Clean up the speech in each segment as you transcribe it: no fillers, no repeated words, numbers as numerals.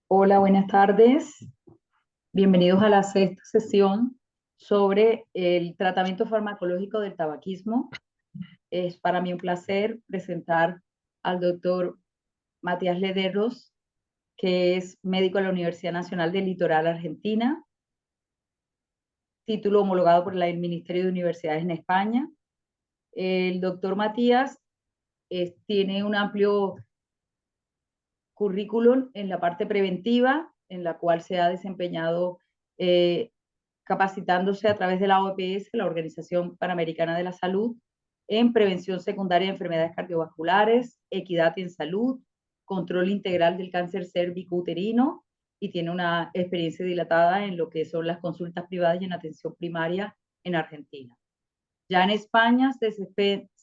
Hola, buenas tardes. Bienvenidos a la sexta sesión sobre el tratamiento farmacológico del tabaquismo. Es para mí un placer presentar al doctor Matías Lederos, que es médico de la Universidad Nacional del Litoral Argentina, título homologado por el Ministerio de Universidades en España. El doctor Matías tiene un amplio currículum en la parte preventiva, en la cual se ha desempeñado eh, capacitándose a través de la OPS, la Organización Panamericana de la Salud, en prevención secundaria de enfermedades cardiovasculares, equidad en salud, control integral del cáncer cérvico-uterino y tiene una experiencia dilatada en lo que son las consultas privadas y en atención primaria en Argentina. Ya en España se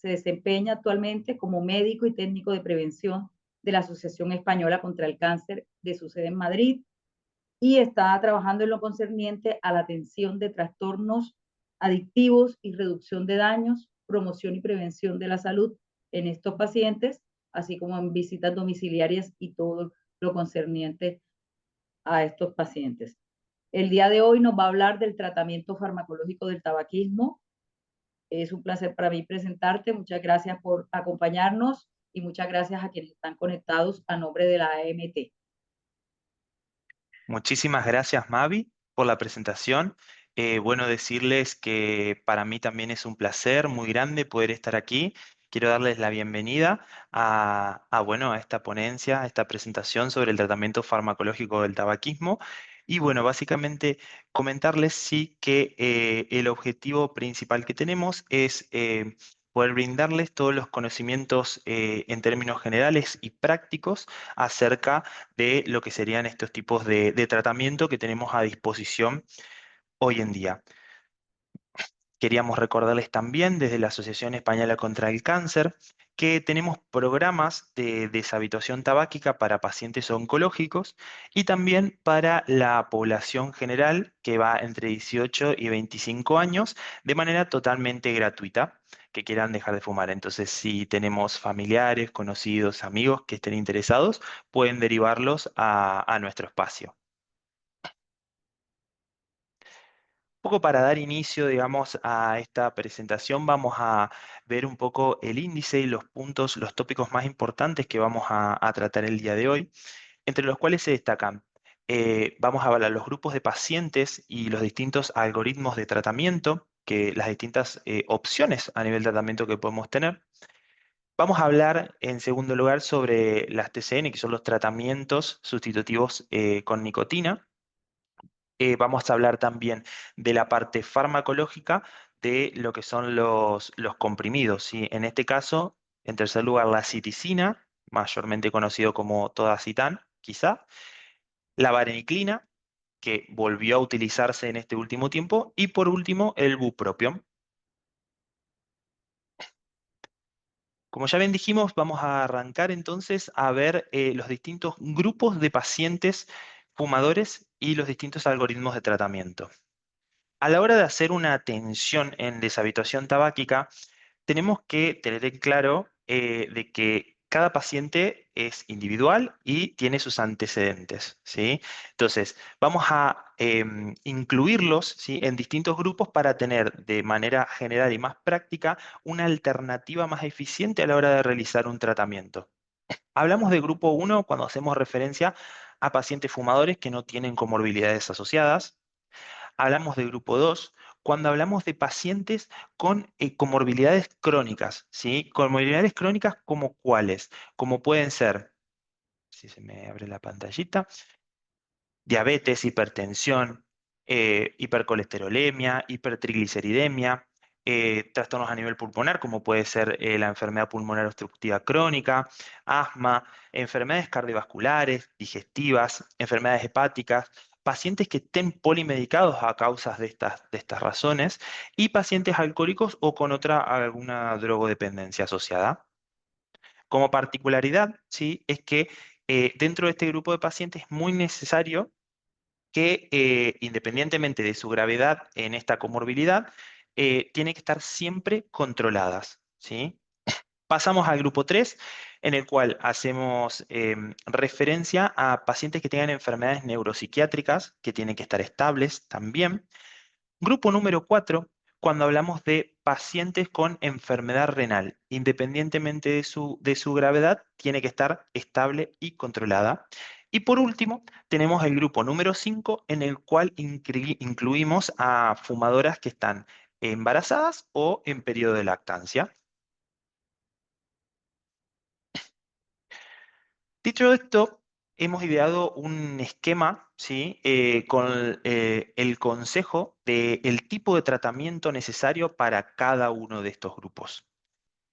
desempeña actualmente como médico y técnico de prevención de la Asociación Española contra el Cáncer de su sede en Madrid y está trabajando en lo concerniente a la atención de trastornos adictivos y reducción de daños, promoción y prevención de la salud en estos pacientes, así como en visitas domiciliarias y todo lo concerniente a estos pacientes. El día de hoy nos va a hablar del tratamiento farmacológico del tabaquismo. Es un placer para mí presentarte. Muchas gracias por acompañarnos y muchas gracias a quienes están conectados a nombre de la AMT. Muchísimas gracias, Mavi, por la presentación. Bueno, decirles que para mí también es un placer muy grande poder estar aquí. Quiero darles la bienvenida bueno, a esta ponencia, a esta presentación sobre el tratamiento farmacológico del tabaquismo. Y bueno, básicamente comentarles sí que el objetivo principal que tenemos es poder brindarles todos los conocimientos en términos generales y prácticos acerca de lo que serían estos tipos de tratamiento que tenemos a disposición hoy en día. Queríamos recordarles también desde la Asociación Española contra el Cáncer que tenemos programas de deshabituación tabáquica para pacientes oncológicos y también para la población general que va entre 18 y 25 años de manera totalmente gratuita que quieran dejar de fumar. Entonces, si tenemos familiares, conocidos, amigos que estén interesados, pueden derivarlos a nuestro espacio. Poco para dar inicio, digamos, a esta presentación, vamos a ver un poco el índice y los puntos, los tópicos más importantes que vamos a tratar el día de hoy, entre los cuales se destacan. Vamos a hablar los grupos de pacientes y los distintos algoritmos de tratamiento, las distintas opciones a nivel de tratamiento que podemos tener. Vamos a hablar, en segundo lugar, sobre las TCN, que son los tratamientos sustitutivos con nicotina. Vamos a hablar también de la parte farmacológica de lo que son los comprimidos, ¿sí? En este caso, en tercer lugar, la citicina, mayormente conocido como Todacitán, quizá, la vareniclina, que volvió a utilizarse en este último tiempo, y por último, el bupropión. Como ya bien dijimos, vamos a arrancar entonces a ver los distintos grupos de pacientes fumadores y los distintos algoritmos de tratamiento. A la hora de hacer una atención en deshabituación tabáquica, tenemos que tener en claro de que cada paciente es individual y tiene sus antecedentes, ¿sí? Entonces, vamos a incluirlos, ¿sí?, en distintos grupos para tener de manera general y más práctica una alternativa más eficiente a la hora de realizar un tratamiento. Hablamos de grupo uno cuando hacemos referencia a pacientes fumadores que no tienen comorbilidades asociadas. Hablamos de grupo 2 cuando hablamos de pacientes con comorbilidades crónicas, ¿sí? Comorbilidades crónicas como cuáles, como pueden ser, si se me abre la pantallita, diabetes, hipertensión, hipercolesterolemia, hipertrigliceridemia, trastornos a nivel pulmonar, como puede ser la enfermedad pulmonar obstructiva crónica, asma, enfermedades cardiovasculares, digestivas, enfermedades hepáticas, pacientes que estén polimedicados a causa de estas razones y pacientes alcohólicos o con alguna drogodependencia asociada. Como particularidad, ¿sí?, es que dentro de este grupo de pacientes es muy necesario que independientemente de su gravedad en esta comorbilidad, tiene que estar siempre controladas, ¿sí? Pasamos al grupo 3, en el cual hacemos referencia a pacientes que tengan enfermedades neuropsiquiátricas, que tienen que estar estables también. Grupo número 4, cuando hablamos de pacientes con enfermedad renal, independientemente de su gravedad, tiene que estar estable y controlada. Y por último, tenemos el grupo número 5, en el cual incluimos a fumadoras que están embarazadas o en periodo de lactancia. Dicho esto, hemos ideado un esquema, ¿sí? Con el consejo del tipo de tratamiento necesario para cada uno de estos grupos.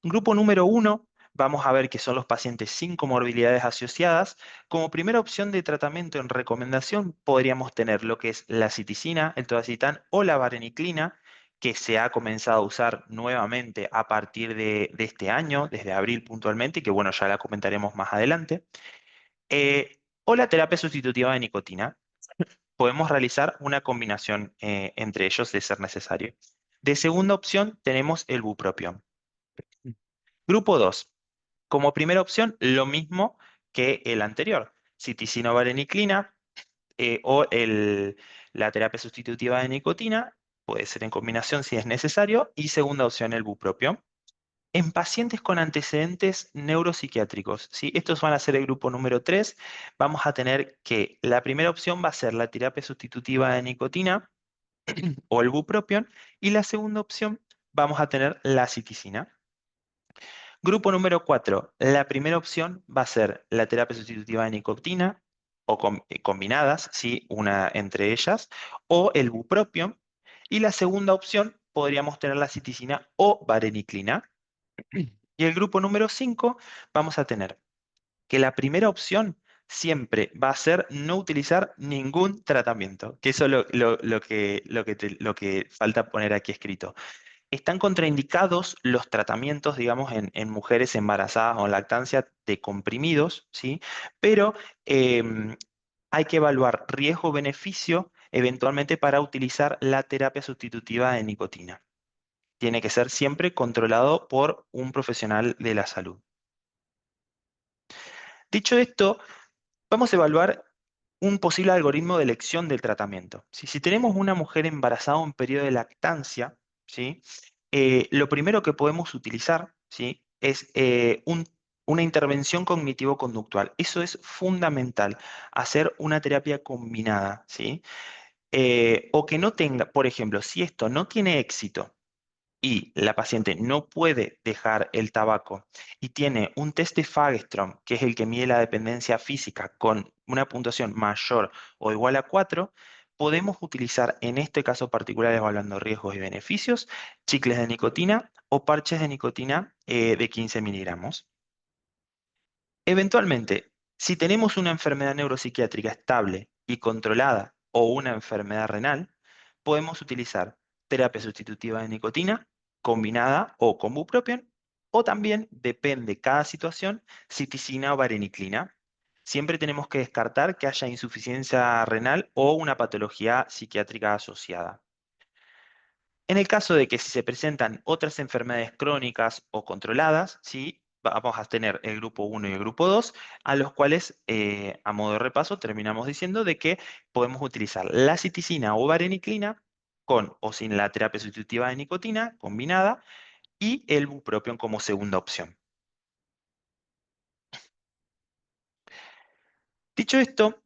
Grupo número 1, vamos a ver que son los pacientes sin comorbilidades asociadas. Como primera opción de tratamiento en recomendación, podríamos tener lo que es la citicina, el tolacitán o la vareniclina, que se ha comenzado a usar nuevamente a partir de este año, desde abril puntualmente, y que bueno, ya la comentaremos más adelante. O la terapia sustitutiva de nicotina. Podemos realizar una combinación entre ellos de ser necesario. De segunda opción tenemos el bupropión. Grupo 2. Como primera opción, lo mismo que el anterior. Citicina o vareniclina la terapia sustitutiva de nicotina. Puede ser en combinación si es necesario. Y segunda opción, el bupropión. En pacientes con antecedentes neuropsiquiátricos, ¿sí? Estos van a ser el grupo número 3. Vamos a tener que la primera opción va a ser la terapia sustitutiva de nicotina o el bupropión, y la segunda opción vamos a tener la citicina. Grupo número 4. La primera opción va a ser la terapia sustitutiva de nicotina o combinadas, ¿sí? Una entre ellas, o el bupropión. Y la segunda opción podríamos tener la citicina o vareniclina. Y el grupo número 5 vamos a tener que la primera opción siempre va a ser no utilizar ningún tratamiento, que eso es lo que falta poner aquí escrito. Están contraindicados los tratamientos, digamos, en mujeres embarazadas o en lactancia de comprimidos, ¿sí? Pero em, hay que evaluar riesgo-beneficio eventualmente para utilizar la terapia sustitutiva de nicotina. Tiene que ser siempre controlado por un profesional de la salud. Dicho esto, vamos a evaluar un posible algoritmo de elección del tratamiento. Si tenemos una mujer embarazada en periodo de lactancia, ¿sí? Lo primero que podemos utilizar, ¿sí? Es una intervención cognitivo-conductual. Eso es fundamental, hacer una terapia combinada, ¿sí? O que no tenga, por ejemplo, si esto no tiene éxito, y la paciente no puede dejar el tabaco y tiene un test de Fagerström, que es el que mide la dependencia física, con una puntuación mayor o igual a 4, podemos utilizar en este caso particular, evaluando riesgos y beneficios, chicles de nicotina o parches de nicotina de 15 miligramos. Eventualmente, si tenemos una enfermedad neuropsiquiátrica estable y controlada o una enfermedad renal, podemos utilizar terapia sustitutiva de nicotina combinada o con bupropión, o también, depende cada situación, citicina o vareniclina. Siempre tenemos que descartar que haya insuficiencia renal o una patología psiquiátrica asociada. En el caso de que si se presentan otras enfermedades crónicas o controladas, ¿sí? Vamos a tener el grupo 1 y el grupo 2, a los cuales, a modo de repaso, terminamos diciendo de que podemos utilizar la citicina o vareniclina con o sin la terapia sustitutiva de nicotina combinada y el bupropión como segunda opción. Dicho esto,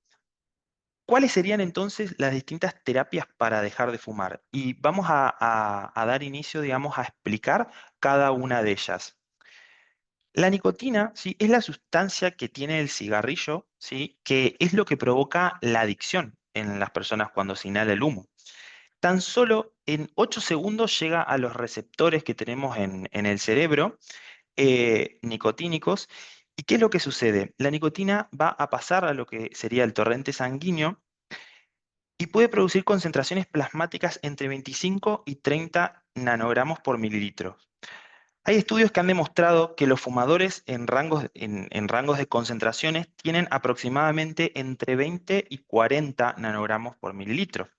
¿cuáles serían entonces las distintas terapias para dejar de fumar? Y vamos a dar inicio, digamos, a explicar cada una de ellas. La nicotina, ¿sí? Es la sustancia que tiene el cigarrillo, ¿sí? Que es lo que provoca la adicción en las personas cuando se inhala el humo. Tan solo en 8 segundos llega a los receptores que tenemos en el cerebro, nicotínicos. ¿Y qué es lo que sucede? La nicotina va a pasar a lo que sería el torrente sanguíneo y puede producir concentraciones plasmáticas entre 25 y 30 nanogramos por mililitro. Hay estudios que han demostrado que los fumadores en rangos de concentraciones tienen aproximadamente entre 20 y 40 nanogramos por mililitro.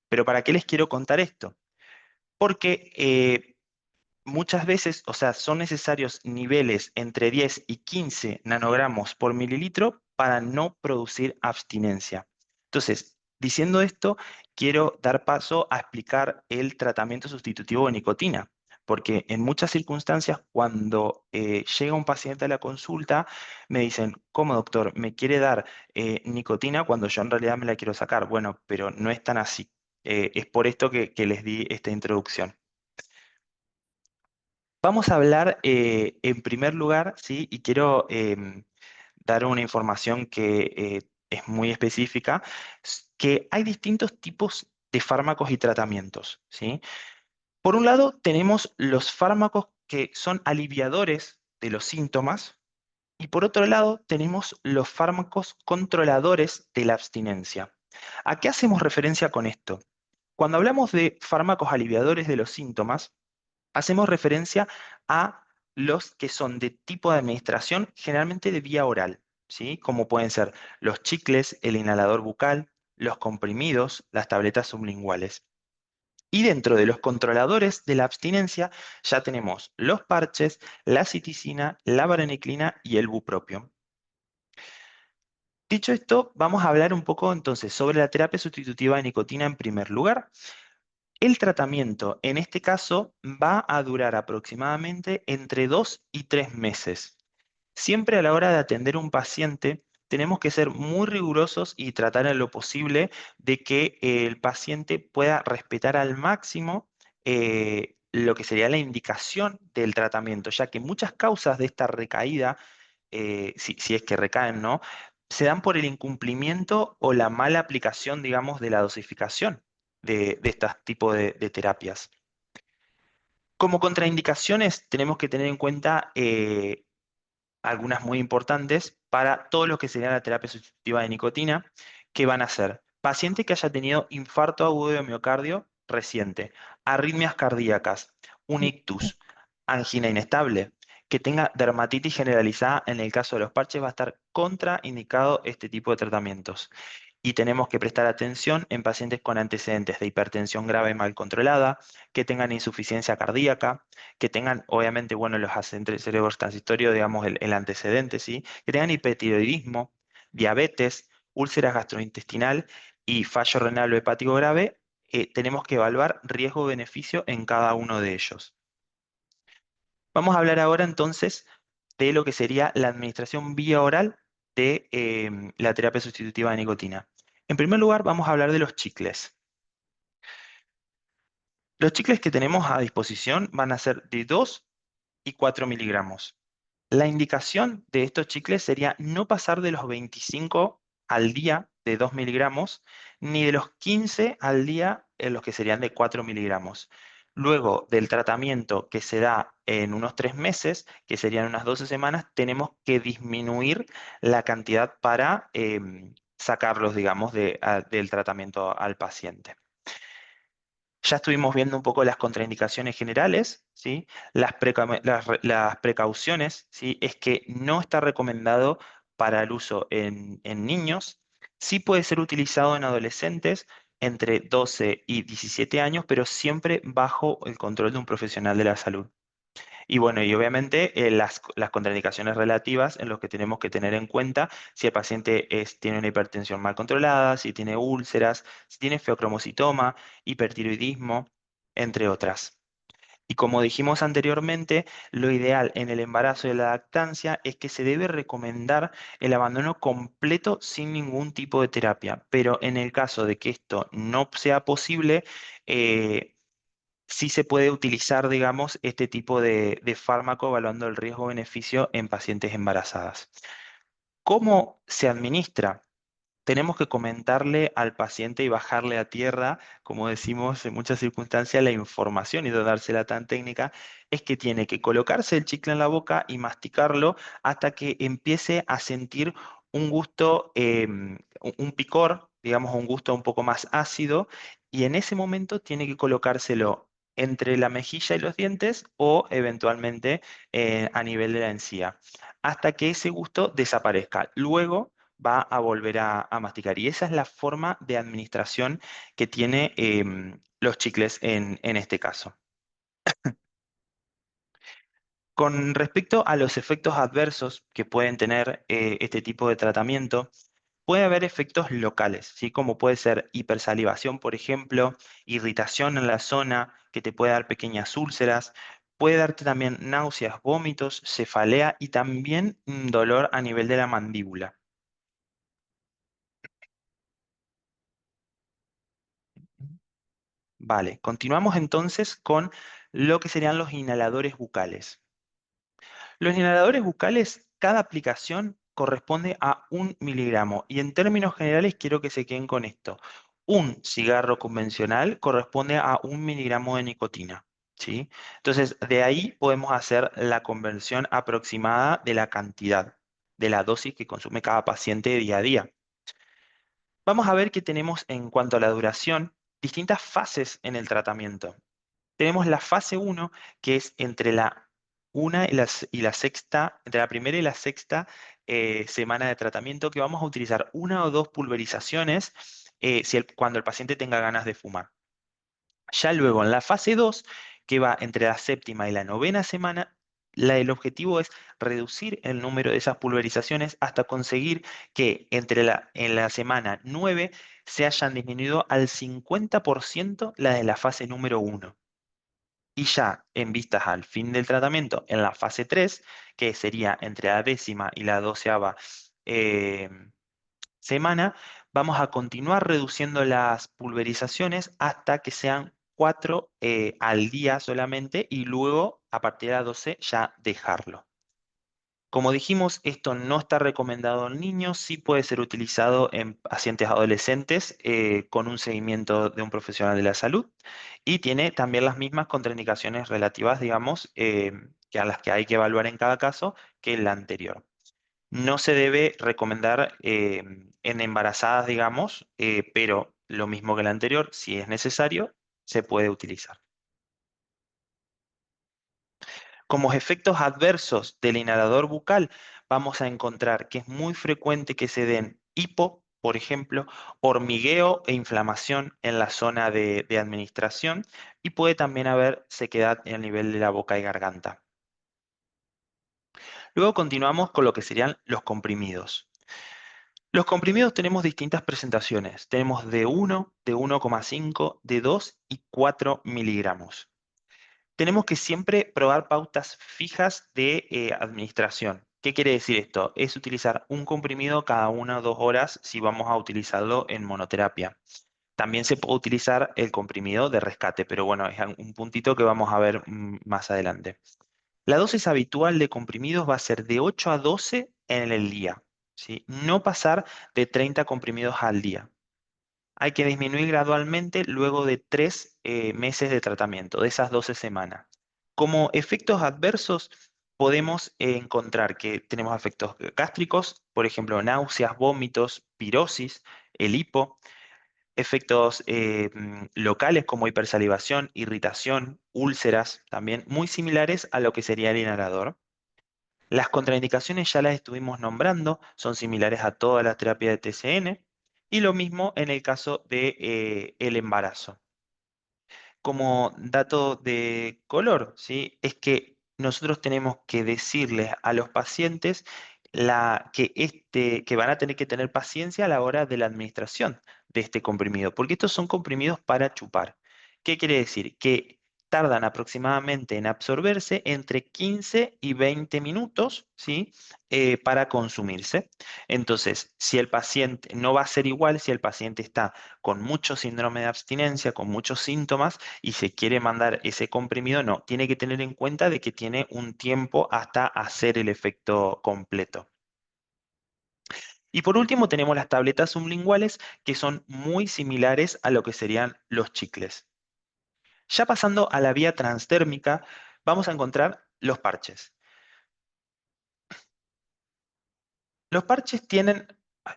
Pero ¿para qué les quiero contar esto? Porque muchas veces, o sea, son necesarios niveles entre 10 y 15 nanogramos por mililitro para no producir abstinencia. Entonces, diciendo esto, quiero dar paso a explicar el tratamiento sustitutivo de nicotina, porque en muchas circunstancias, cuando llega un paciente a la consulta, me dicen, ¿cómo doctor? ¿Me quiere dar nicotina cuando yo en realidad me la quiero sacar? Bueno, pero no es tan así. Es por esto que les di esta introducción. Vamos a hablar en primer lugar, ¿sí? Y quiero dar una información que es muy específica, que hay distintos tipos de fármacos y tratamientos, ¿sí? Por un lado, tenemos los fármacos que son aliviadores de los síntomas y por otro lado, tenemos los fármacos controladores de la abstinencia. ¿A qué hacemos referencia con esto? Cuando hablamos de fármacos aliviadores de los síntomas, hacemos referencia a los que son de tipo de administración, generalmente de vía oral, ¿sí? Como pueden ser los chicles, el inhalador bucal, los comprimidos, las tabletas sublinguales. Y dentro de los controladores de la abstinencia ya tenemos los parches, la citicina, la vareniclina y el bupropión. Dicho esto, vamos a hablar un poco entonces sobre la terapia sustitutiva de nicotina en primer lugar. El tratamiento, en este caso, va a durar aproximadamente entre 2 y 3 meses. Siempre a la hora de atender a un paciente, tenemos que ser muy rigurosos y tratar en lo posible de que el paciente pueda respetar al máximo lo que sería la indicación del tratamiento, ya que muchas causas de esta recaída, si es que recaen, ¿no? Se dan por el incumplimiento o la mala aplicación, digamos, de la dosificación de este tipo de terapias. Como contraindicaciones, tenemos que tener en cuenta algunas muy importantes para todo lo que sería la terapia sustitutiva de nicotina, que van a ser paciente que haya tenido infarto agudo de miocardio reciente, arritmias cardíacas, un ictus, angina inestable, que tenga dermatitis generalizada. En el caso de los parches va a estar contraindicado este tipo de tratamientos. Y tenemos que prestar atención en pacientes con antecedentes de hipertensión grave mal controlada, que tengan insuficiencia cardíaca, que tengan, obviamente, bueno, los accidentes cerebro-transitorios, digamos, el antecedente, ¿sí? Que tengan hipertiroidismo, diabetes, úlceras gastrointestinal y fallo renal o hepático grave. Tenemos que evaluar riesgo-beneficio en cada uno de ellos. Vamos a hablar ahora entonces de lo que sería la administración vía oral de la terapia sustitutiva de nicotina. En primer lugar, vamos a hablar de los chicles. Los chicles que tenemos a disposición van a ser de 2 y 4 miligramos. La indicación de estos chicles sería no pasar de los 25 al día de 2 miligramos, ni de los 15 al día en los que serían de 4 miligramos. Luego del tratamiento que se da en unos 3 meses, que serían unas 12 semanas, tenemos que disminuir la cantidad para sacarlos, digamos, del tratamiento al paciente. Ya estuvimos viendo un poco las contraindicaciones generales, ¿sí? Las precauciones, ¿sí? Es que no está recomendado para el uso en niños. Sí puede ser utilizado en adolescentes entre 12 y 17 años, pero siempre bajo el control de un profesional de la salud. Y bueno, y obviamente las contraindicaciones relativas en los que tenemos que tener en cuenta si el paciente tiene una hipertensión mal controlada, si tiene úlceras, si tiene feocromocitoma, hipertiroidismo, entre otras. Y como dijimos anteriormente, lo ideal en el embarazo y la lactancia es que se debe recomendar el abandono completo sin ningún tipo de terapia. Pero en el caso de que esto no sea posible, sí se puede utilizar, digamos, este tipo de fármaco evaluando el riesgo-beneficio en pacientes embarazadas. ¿Cómo se administra? Tenemos que comentarle al paciente y bajarle a tierra, como decimos en muchas circunstancias, la información y no dársela tan técnica, es que tiene que colocarse el chicle en la boca y masticarlo hasta que empiece a sentir un gusto, un picor, digamos, un gusto un poco más ácido, y en ese momento tiene que colocárselo entre la mejilla y los dientes o eventualmente a nivel de la encía, hasta que ese gusto desaparezca. Luego va a volver a masticar. Y esa es la forma de administración que tiene los chicles en este caso. Con respecto a los efectos adversos que pueden tener este tipo de tratamiento, puede haber efectos locales, ¿sí? Como puede ser hipersalivación, por ejemplo, irritación en la zona, que te puede dar pequeñas úlceras, puede darte también náuseas, vómitos, cefalea y también dolor a nivel de la mandíbula. Vale, continuamos entonces con lo que serían los inhaladores bucales. Los inhaladores bucales, cada aplicación corresponde a 1 miligramo y en términos generales quiero que se queden con esto. Un cigarro convencional corresponde a 1 miligramo de nicotina, ¿sí? Entonces, de ahí podemos hacer la conversión aproximada de la cantidad, de la dosis que consume cada paciente día a día. Vamos a ver que tenemos en cuanto a la duración distintas fases en el tratamiento. Tenemos la fase uno que es entre la una y la sexta, entre la primera y la sexta semana de tratamiento, que vamos a utilizar una o dos pulverizaciones cuando el paciente tenga ganas de fumar. Ya luego en la fase 2 que va entre la séptima y la novena semana, el objetivo es reducir el número de esas pulverizaciones hasta conseguir que en la semana 9 se hayan disminuido al 50% la de la fase número uno. Y ya en vistas al fin del tratamiento, en la fase 3 que sería entre la décima y la doceava eh, semana, vamos a continuar reduciendo las pulverizaciones hasta que sean 4 al día solamente y luego a partir de la 12 ya dejarlo. Como dijimos, esto no está recomendado en niños, sí puede ser utilizado en pacientes adolescentes con un seguimiento de un profesional de la salud y tiene también las mismas contraindicaciones relativas, digamos, que a las que hay que evaluar en cada caso que la anterior. No se debe recomendar en embarazadas, digamos, pero lo mismo que la anterior, si es necesario, se puede utilizar. Como efectos adversos del inhalador bucal, vamos a encontrar que es muy frecuente que se den hipo, por ejemplo, hormigueo e inflamación en la zona de administración y puede también haber sequedad en el nivel de la boca y garganta. Luego continuamos con lo que serían los comprimidos. Los comprimidos tenemos distintas presentaciones. Tenemos de 1, de 1,5, de 2 y 4 miligramos. Tenemos que siempre probar pautas fijas de administración. ¿Qué quiere decir esto? Es utilizar un comprimido cada 1 o 2 horas si vamos a utilizarlo en monoterapia. También se puede utilizar el comprimido de rescate, pero bueno, es un puntito que vamos a ver más adelante. La dosis habitual de comprimidos va a ser de 8 a 12 en el día, ¿sí? No pasar de 30 comprimidos al día. Hay que disminuir gradualmente luego de 3 meses de tratamiento, de esas 12 semanas. Como efectos adversos, podemos encontrar que tenemos efectos gástricos, por ejemplo, náuseas, vómitos, pirosis, el hipo, efectos locales como hipersalivación, irritación, úlceras, también muy similares a lo que sería el inhalador. Las contraindicaciones ya las estuvimos nombrando, son similares a todas las terapias de TCN y lo mismo en el caso de el embarazo. Como dato de color, ¿sí? Es que nosotros tenemos que decirles a los pacientes que van a tener que tener paciencia a la hora de la administración de este comprimido, porque estos son comprimidos para chupar. ¿Qué quiere decir? Que tardan aproximadamente en absorberse entre 15 y 20 minutos, ¿sí? Para consumirse. Entonces, si el paciente no va a ser igual si el paciente está con mucho síndrome de abstinencia, con muchos síntomas y se quiere mandar ese comprimido, no, tiene que tener en cuenta de que tiene un tiempo hasta hacer el efecto completo. Y por último tenemos las tabletas sublinguales que son muy similares a lo que serían los chicles. Ya pasando a la vía transdérmica, vamos a encontrar los parches. Los parches tienen... ay,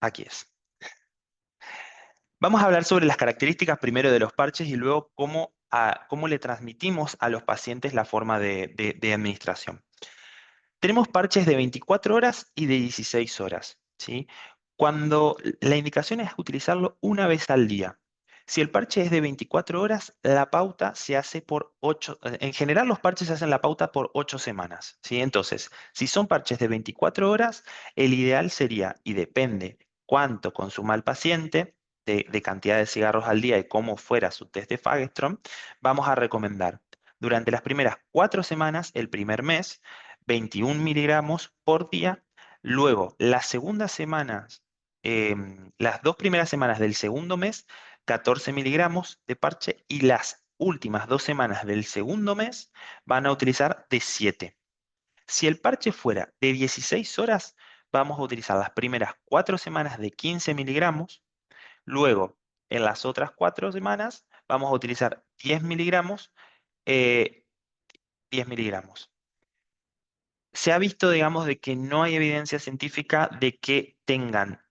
aquí es. Vamos a hablar sobre las características primero de los parches y luego cómo le transmitimos a los pacientes la forma de administración. Tenemos parches de 24 horas y de 16 horas, ¿sí? Cuando la indicación es utilizarlo una vez al día. Si el parche es de 24 horas, la pauta se hace por 8, en general los parches se hacen la pauta por 8 semanas, ¿sí? Entonces, si son parches de 24 horas, el ideal sería, y depende cuánto consuma el paciente, de cantidad de cigarros al día y cómo fuera su test de Fagerstrom, vamos a recomendar durante las primeras 4 semanas, el primer mes, 21 miligramos por día. Luego, las segundas semanas, las 2 primeras semanas del segundo mes, 14 miligramos de parche, y las últimas 2 semanas del segundo mes van a utilizar de 7. Si el parche fuera de 16 horas, vamos a utilizar las primeras 4 semanas de 15 miligramos. Luego, en las otras 4 semanas, vamos a utilizar 10 miligramos, eh, 10 miligramos. Se ha visto, digamos, de que no hay evidencia científica de que tengan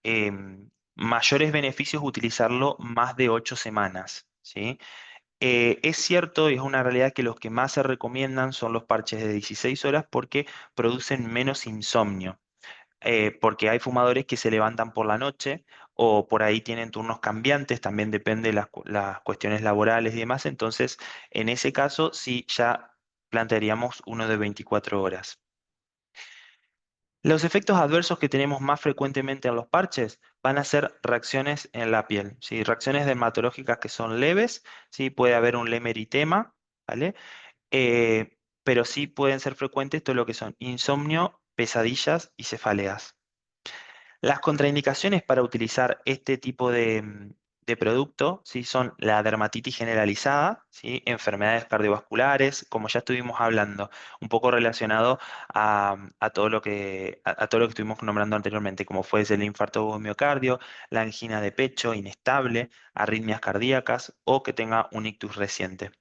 mayores beneficios utilizarlo más de 8 semanas, ¿sí? Es cierto y es una realidad que los que más se recomiendan son los parches de 16 horas porque producen menos insomnio. Porque hay fumadores que se levantan por la noche o por ahí tienen turnos cambiantes, también depende de las cuestiones laborales y demás. Entonces, en ese caso, sí ya plantearíamos uno de 24 horas. Los efectos adversos que tenemos más frecuentemente en los parches van a ser reacciones en la piel, ¿sí? Reacciones dermatológicas que son leves, ¿sí? Puede haber un lemeritema, ¿vale? Pero sí pueden ser frecuentes todo lo que son insomnio, pesadillas y cefaleas. Las contraindicaciones para utilizar este tipo de producto, ¿sí? Son la dermatitis generalizada, ¿sí? Enfermedades cardiovasculares, como ya estuvimos hablando, un poco relacionado a todo lo a todo lo que estuvimos nombrando anteriormente, como fue el infarto de miocardio, la angina de pecho inestable, arritmias cardíacas o que tenga un ictus reciente.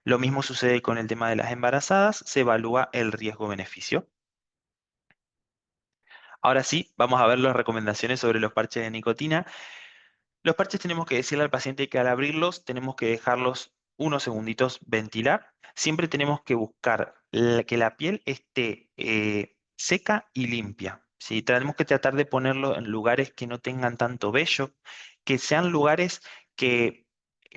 Lo mismo sucede con el tema de las embarazadas, se evalúa el riesgo-beneficio. Ahora sí, vamos a ver las recomendaciones sobre los parches de nicotina. Los parches tenemos que decirle al paciente que al abrirlos tenemos que dejarlos unos segunditos ventilar. Siempre tenemos que buscar que la piel esté seca y limpia, ¿sí? Tenemos que tratar de ponerlo en lugares que no tengan tanto vello, que sean lugares que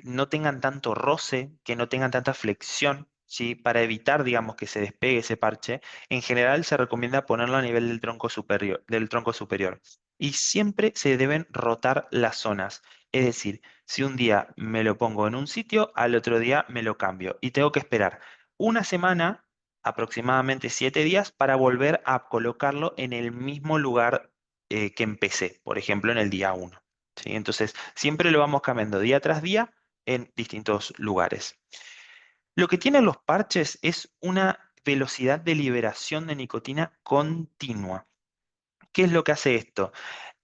no tengan tanto roce, que no tengan tanta flexión, ¿sí? Para evitar, digamos, que se despegue ese parche. En general se recomienda ponerlo a nivel del tronco superior. Y siempre se deben rotar las zonas. Es decir, si un día me lo pongo en un sitio, al otro día me lo cambio. Y tengo que esperar una semana, aproximadamente 7 días, para volver a colocarlo en el mismo lugar que empecé, por ejemplo, en el día 1. ¿Sí? Entonces, siempre lo vamos cambiando día tras día en distintos lugares. Lo que tienen los parches es una velocidad de liberación de nicotina continua. ¿Qué es lo que hace esto?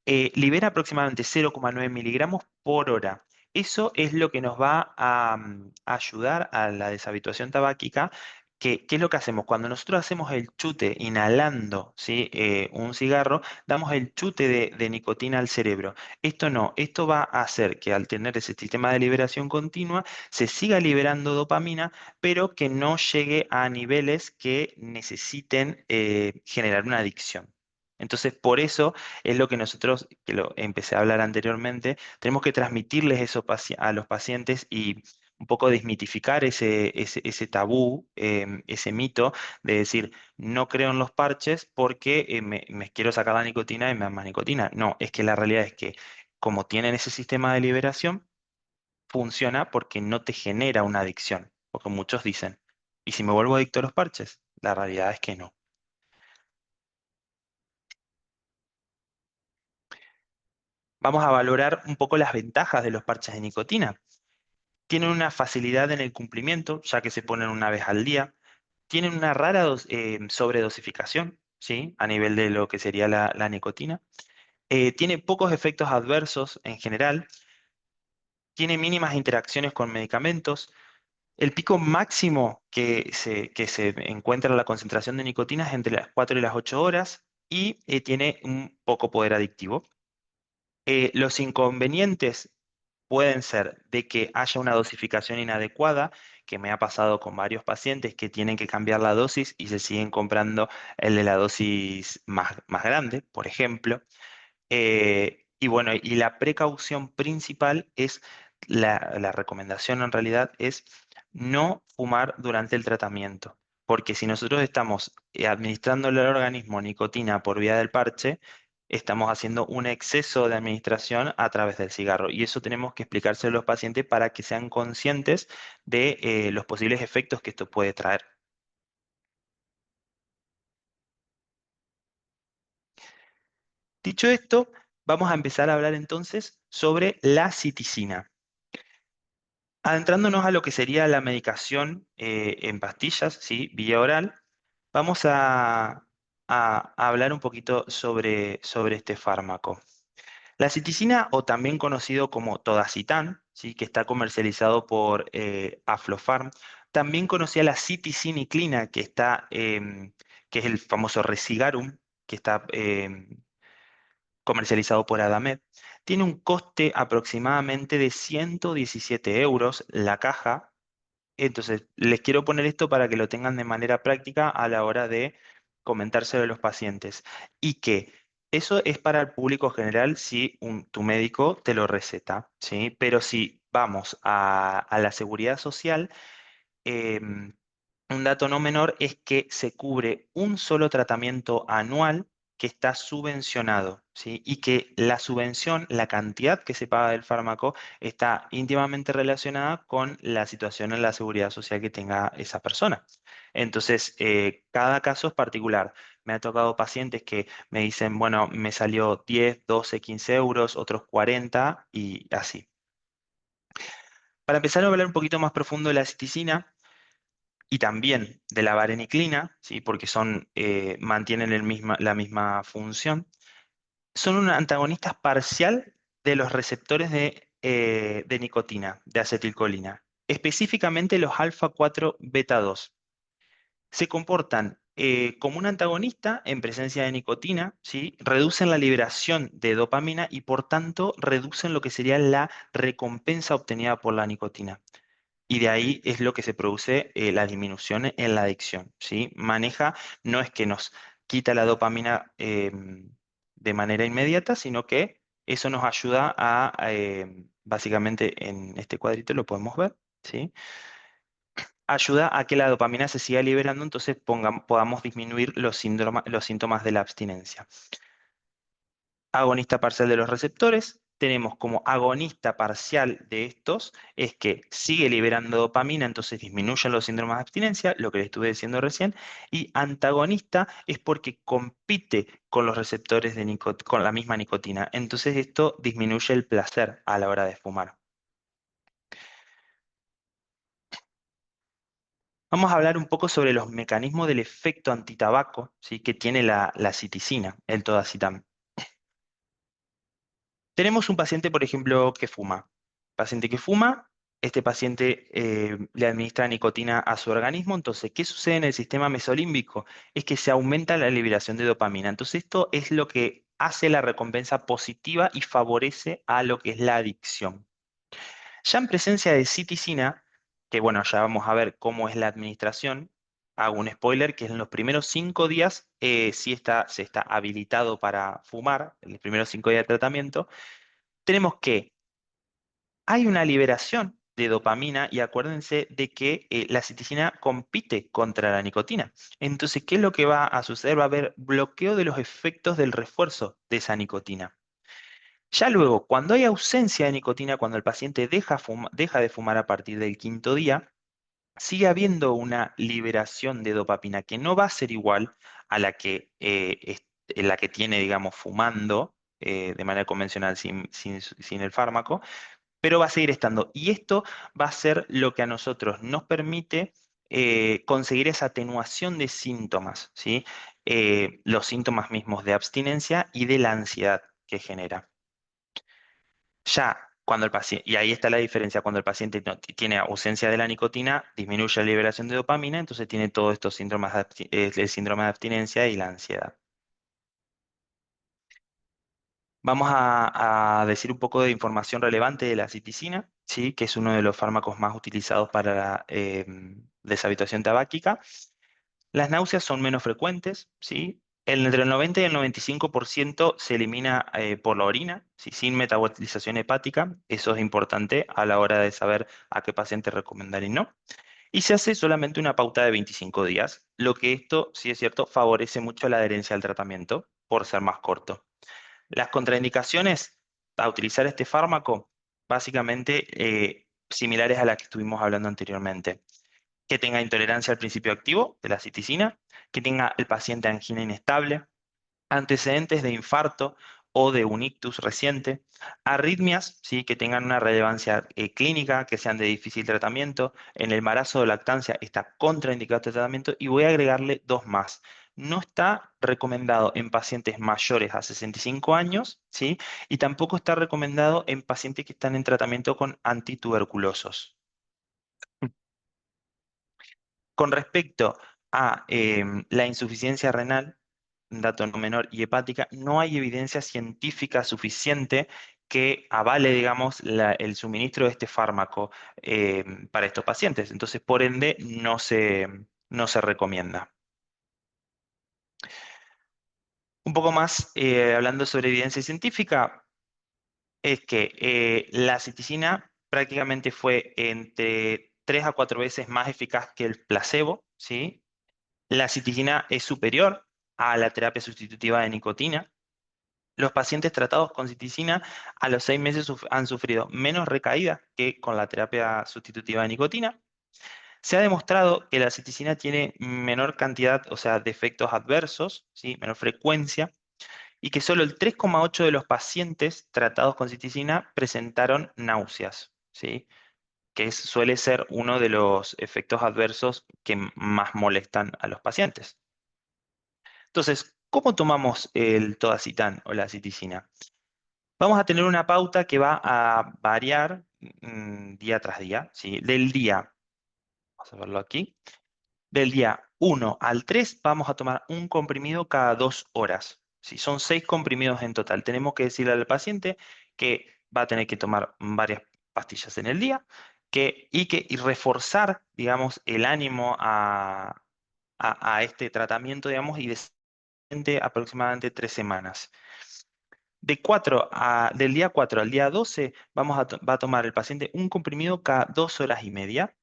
Libera aproximadamente 0,9 miligramos por hora. Eso es lo que nos va a ayudar a la deshabituación tabáquica. ¿Qué es lo que hacemos? Cuando nosotros hacemos el chute inhalando, ¿sí? Un cigarro, damos el chute de nicotina al cerebro. Esto no, esto va a hacer que al tener ese sistema de liberación continua se siga liberando dopamina, pero que no llegue a niveles que necesiten generar una adicción. Entonces, por eso es lo que nosotros, que lo empecé a hablar anteriormente, tenemos que transmitirles eso a los pacientes y un poco desmitificar ese tabú, ese mito de decir, no creo en los parches porque me quiero sacar la nicotina y me dan más nicotina. No, es que la realidad es que como tienen ese sistema de liberación, funciona porque no te genera una adicción, porque muchos dicen, ¿y si me vuelvo adicto a los parches? La realidad es que no. Vamos a valorar un poco las ventajas de los parches de nicotina. Tienen una facilidad en el cumplimiento, ya que se ponen una vez al día. Tienen una rara sobredosificación, ¿sí? A nivel de lo que sería la nicotina. Tiene pocos efectos adversos en general. Tiene mínimas interacciones con medicamentos. El pico máximo que se encuentra en la concentración de nicotina es entre las 4 y las 8 horas y tiene un poco poder adictivo. Los inconvenientes pueden ser de que haya una dosificación inadecuada, que me ha pasado con varios pacientes que tienen que cambiar la dosis y se siguen comprando el de la dosis más grande, por ejemplo. Y bueno, y la precaución principal es la recomendación en realidad es no fumar durante el tratamiento, porque si nosotros estamos administrándole al organismo nicotina por vía del parche, estamos haciendo un exceso de administración a través del cigarro. Y eso tenemos que explicárselo a los pacientes para que sean conscientes de los posibles efectos que esto puede traer. Dicho esto, vamos a empezar a hablar entonces sobre la citicina. Adentrándonos a lo que sería la medicación en pastillas, ¿sí? Vía oral, vamos a hablar un poquito sobre este fármaco. La citicina, o también conocido como Todacitán, ¿sí? Que está comercializado por Aflofarm, también conocía la citiciniclina, que es el famoso Resigarum, que está comercializado por Adamed, tiene un coste aproximadamente de 117 euros la caja. Entonces, les quiero poner esto para que lo tengan de manera práctica a la hora de comentárselo a los pacientes. Y que eso es para el público general si tu médico te lo receta, ¿sí? Pero si vamos a la seguridad social, em, un dato no menor es que se cubre un solo tratamiento anual que está subvencionado, ¿sí? Y que la subvención, la cantidad que se paga del fármaco, está íntimamente relacionada con la situación en la seguridad social que tenga esa persona. Entonces, cada caso es particular. Me ha tocado pacientes que me dicen, bueno, me salió 10, 12, 15 euros, otros 40 y así. Para empezar a hablar un poquito más profundo de la citicina, y también de la vareniclina, ¿sí? Porque mantienen la misma función, son un antagonista parcial de los receptores de nicotina, de acetilcolina, específicamente los alfa 4 beta 2. Se comportan como un antagonista en presencia de nicotina, ¿sí? Reducen la liberación de dopamina y por tanto reducen lo que sería la recompensa obtenida por la nicotina. Y de ahí es lo que se produce la disminución en la adicción, ¿sí? No es que nos quita la dopamina de manera inmediata, sino que eso nos ayuda básicamente en este cuadrito lo podemos ver, ¿sí? Ayuda a que la dopamina se siga liberando, entonces podamos disminuir los síntomas de la abstinencia. Agonista parcial de los receptores. Tenemos como agonista parcial de estos es que sigue liberando dopamina, entonces disminuyen los síndromes de abstinencia, lo que les estuve diciendo recién. Y antagonista es porque compite con los receptores con la misma nicotina. Entonces esto disminuye el placer a la hora de fumar. Vamos a hablar un poco sobre los mecanismos del efecto antitabaco, ¿sí? Que tiene la citicina, el todacitán. Tenemos un paciente, por ejemplo, que fuma. Paciente que fuma, este paciente le administra nicotina a su organismo. Entonces, ¿qué sucede en el sistema mesolímbico? Es que se aumenta la liberación de dopamina. Entonces, esto es lo que hace la recompensa positiva y favorece a lo que es la adicción. Ya en presencia de citicina, que bueno, ya vamos a ver cómo es la administración, hago un spoiler, que en los primeros 5 días se está habilitado para fumar, en los primeros 5 días de tratamiento, tenemos que hay una liberación de dopamina y acuérdense de que la citicina compite contra la nicotina. Entonces, ¿qué es lo que va a suceder? Va a haber bloqueo de los efectos del refuerzo de esa nicotina. Ya luego, cuando hay ausencia de nicotina, cuando el paciente deja de fumar a partir del 5.º día, sigue habiendo una liberación de dopamina que no va a ser igual a la que tiene, digamos, fumando de manera convencional sin el fármaco, pero va a seguir estando. Y esto va a ser lo que a nosotros nos permite conseguir esa atenuación de síntomas, ¿sí? Los síntomas mismos de abstinencia y de la ansiedad que genera. Ya cuando el paciente, y ahí está la diferencia, cuando el paciente tiene ausencia de la nicotina, disminuye la liberación de dopamina, entonces tiene todos estos síndromes el síndrome de abstinencia y la ansiedad. Vamos a decir un poco de información relevante de la citicina, ¿sí? Que es uno de los fármacos más utilizados para la deshabituación tabáquica. Las náuseas son menos frecuentes, ¿sí? Entre el 90 y el 95% se elimina por la orina, ¿sí? Sin metabolización hepática. Eso es importante a la hora de saber a qué paciente recomendar y no. Y se hace solamente una pauta de 25 días, lo que esto, sí es cierto, favorece mucho la adherencia al tratamiento por ser más corto. Las contraindicaciones a utilizar este fármaco, básicamente similares a las que estuvimos hablando anteriormente. Que tenga intolerancia al principio activo de la citicina, que tenga el paciente angina inestable, antecedentes de infarto o de un ictus reciente, arritmias, ¿sí? Que tengan una relevancia clínica, que sean de difícil tratamiento, en el embarazo o lactancia está contraindicado este tratamiento y voy a agregarle dos más. No está recomendado en pacientes mayores a 65 años, ¿sí? Y tampoco está recomendado en pacientes que están en tratamiento con antituberculosos. Con respecto a la insuficiencia renal, un dato no menor, y hepática, no hay evidencia científica suficiente que avale, digamos, el suministro de este fármaco para estos pacientes. Entonces, por ende, no se recomienda. Un poco más hablando sobre evidencia científica, es que la citicina prácticamente fue entre 3 a 4 veces más eficaz que el placebo, ¿sí? La citicina es superior a la terapia sustitutiva de nicotina. Los pacientes tratados con citicina a los 6 meses han sufrido menos recaídas que con la terapia sustitutiva de nicotina. Se ha demostrado que la citicina tiene menor cantidad, o sea, de efectos adversos, ¿sí? Menor frecuencia, y que solo el 3,8 de los pacientes tratados con citicina presentaron náuseas, ¿sí? Suele ser uno de los efectos adversos que más molestan a los pacientes. Entonces, ¿cómo tomamos el todacitán o la citicina? Vamos a tener una pauta que va a variar día tras día, ¿sí? Vamos a verlo aquí, del día 1 al 3 vamos a tomar un comprimido cada 2 horas. Si son 6 comprimidos en total, tenemos que decirle al paciente que va a tener que tomar varias pastillas en el día y reforzar, digamos, el ánimo a este tratamiento, digamos, y aproximadamente 3 semanas. Del día 4 al día 12 va a tomar el paciente un comprimido cada 2 horas y media,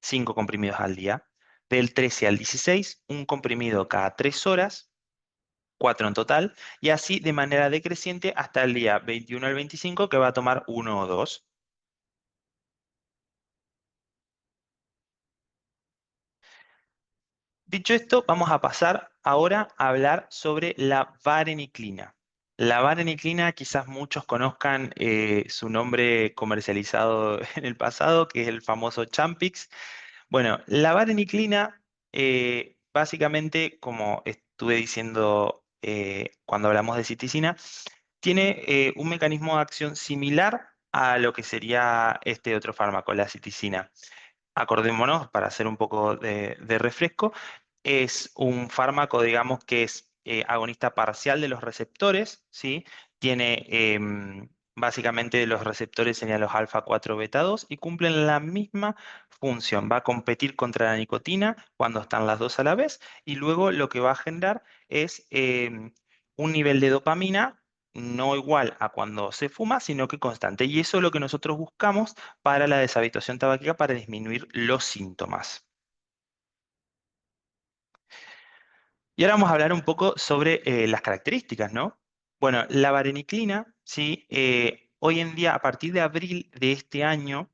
5 comprimidos al día. Del 13 al 16, un comprimido cada 3 horas, 4 en total, y así de manera decreciente hasta el día 21 al 25 que va a tomar uno o dos. Dicho esto, vamos a pasar ahora a hablar sobre la vareniclina. La vareniclina, quizás muchos conozcan su nombre comercializado en el pasado, que es el famoso Champix. Bueno, la vareniclina, básicamente, como estuve diciendo cuando hablamos de citicina, tiene un mecanismo de acción similar a lo que sería este otro fármaco, la citicina. Acordémonos, para hacer un poco de refresco, es un fármaco, digamos, que es agonista parcial de los receptores, ¿sí? Tiene básicamente los receptores serían los alfa 4 beta 2 y cumplen la misma función. Va a competir contra la nicotina cuando están las dos a la vez y luego lo que va a generar es un nivel de dopamina no igual a cuando se fuma, sino que constante. Y eso es lo que nosotros buscamos para la deshabituación tabáquica para disminuir los síntomas. Y ahora vamos a hablar un poco sobre las características, ¿no? Bueno, la vareniclina, ¿sí? Hoy en día, a partir de abril de este año,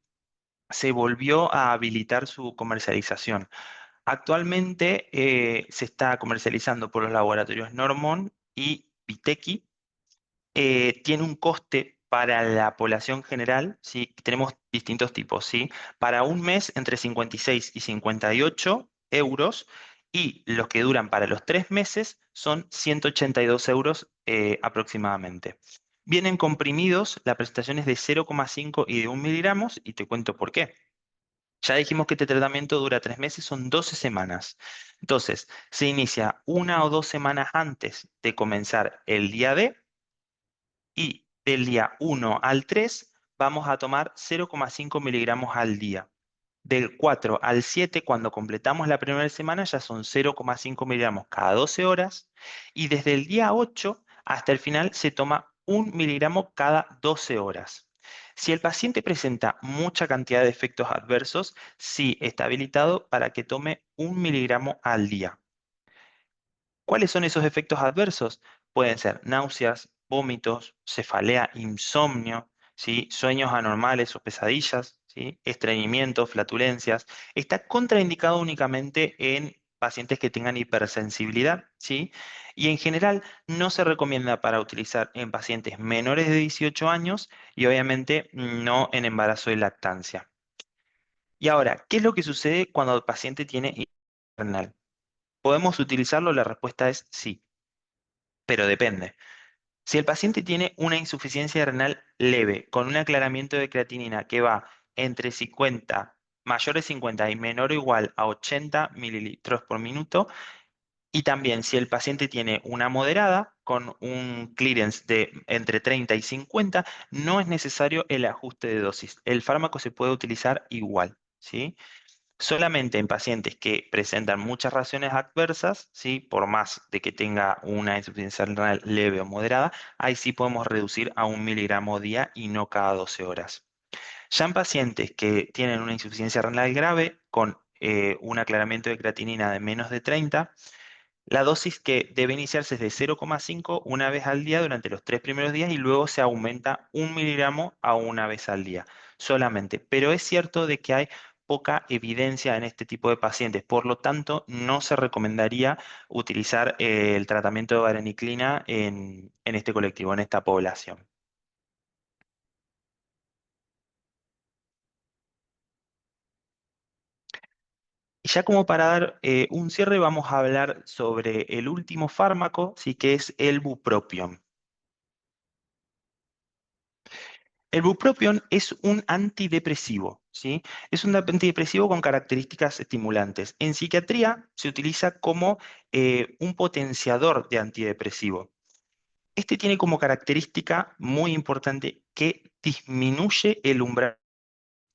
se volvió a habilitar su comercialización. Actualmente se está comercializando por los laboratorios Normon y Viteki. Tiene un coste para la población general, ¿sí? Tenemos distintos tipos, ¿sí? Para un mes entre 56 y 58 euros y los que duran para los 3 meses son 182 euros aproximadamente. Vienen comprimidos, la presentación es de 0,5 y de 1 miligramos y te cuento por qué. Ya dijimos que este tratamiento dura 3 meses, son 12 semanas. Entonces, se inicia 1 o 2 semanas antes de comenzar el día D y del día 1 al 3 vamos a tomar 0,5 miligramos al día. Del 4 al 7, cuando completamos la primera semana, ya son 0,5 miligramos cada 12 horas. Y desde el día 8 hasta el final se toma 1 miligramo cada 12 horas. Si el paciente presenta mucha cantidad de efectos adversos, sí está habilitado para que tome 1 miligramo al día. ¿Cuáles son esos efectos adversos? Pueden ser náuseas, vómitos, cefalea, insomnio, ¿sí? Sueños anormales o pesadillas, ¿sí? Estreñimiento, flatulencias. Está contraindicado únicamente en pacientes que tengan hipersensibilidad, ¿sí? Y en general no se recomienda para utilizar en pacientes menores de 18 años y obviamente no en embarazo y lactancia. Y ahora, ¿qué es lo que sucede cuando el paciente tiene insuficiencia renal? ¿Podemos utilizarlo? La respuesta es sí, pero depende. Si el paciente tiene una insuficiencia renal leve con un aclaramiento de creatinina que va entre 50, mayor de 50 y menor o igual a 80 mililitros por minuto, y también si el paciente tiene una moderada con un clearance de entre 30 y 50, no es necesario el ajuste de dosis. El fármaco se puede utilizar igual, ¿sí? Solamente en pacientes que presentan muchas reacciones adversas, ¿sí? Por más de que tenga una insuficiencia renal leve o moderada, ahí sí podemos reducir a 1 miligramo día y no cada 12 horas. Ya en pacientes que tienen una insuficiencia renal grave con un aclaramiento de creatinina de menos de 30, la dosis que debe iniciarse es de 0,5 una vez al día durante los 3 primeros días y luego se aumenta 1 miligramo a una vez al día solamente. Pero es cierto de que hay poca evidencia en este tipo de pacientes, por lo tanto no se recomendaría utilizar el tratamiento de vareniclina en este colectivo, en esta población. Y ya como para dar un cierre, vamos a hablar sobre el último fármaco, sí, que es el bupropión. El bupropión es un antidepresivo, ¿sí? Es un antidepresivo con características estimulantes. En psiquiatría se utiliza como un potenciador de antidepresivo. Este tiene como característica muy importante que disminuye el umbral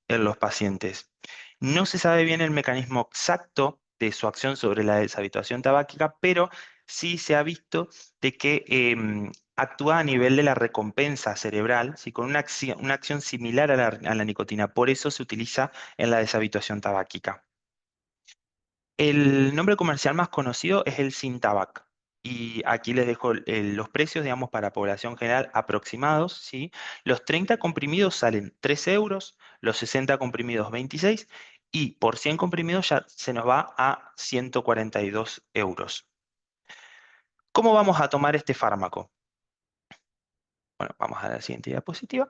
en los pacientes. No se sabe bien el mecanismo exacto de su acción sobre la deshabituación tabáquica, pero sí se ha visto de que actúa a nivel de la recompensa cerebral, ¿sí? Con una acción similar a la nicotina. Por eso se utiliza en la deshabituación tabáquica. El nombre comercial más conocido es el Sintabac. Y aquí les dejo los precios, digamos, para población general aproximados, ¿sí? Los 30 comprimidos salen 13 euros, los 60 comprimidos 26 y por 100 comprimidos ya se nos va a 142 euros. ¿Cómo vamos a tomar este fármaco? Bueno, vamos a la siguiente diapositiva.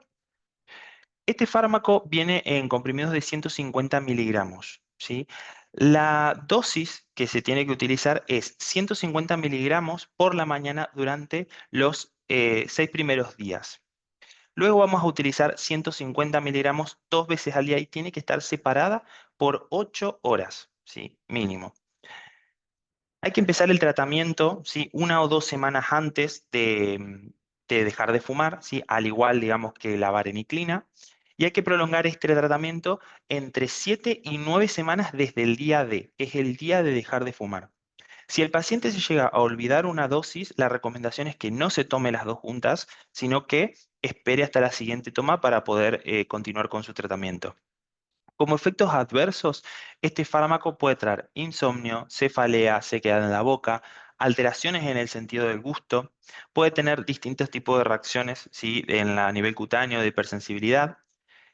Este fármaco viene en comprimidos de 150 miligramos, ¿sí? La dosis que se tiene que utilizar es 150 miligramos por la mañana durante los 6 primeros días. Luego vamos a utilizar 150 miligramos 2 veces al día y tiene que estar separada por 8 horas, ¿sí? Mínimo. Hay que empezar el tratamiento, ¿sí? 1 o 2 semanas antes de dejar de fumar, ¿sí? Al igual, digamos, que la vareniclina. Y hay que prolongar este tratamiento entre 7 y 9 semanas desde el día D, que es el día de dejar de fumar. Si el paciente se llega a olvidar una dosis, la recomendación es que no se tome las dos juntas, sino que espere hasta la siguiente toma para poder continuar con su tratamiento. Como efectos adversos, este fármaco puede traer insomnio, cefalea, sequedad en la boca, alteraciones en el sentido del gusto, puede tener distintos tipos de reacciones, ¿sí? A nivel cutáneo, de hipersensibilidad.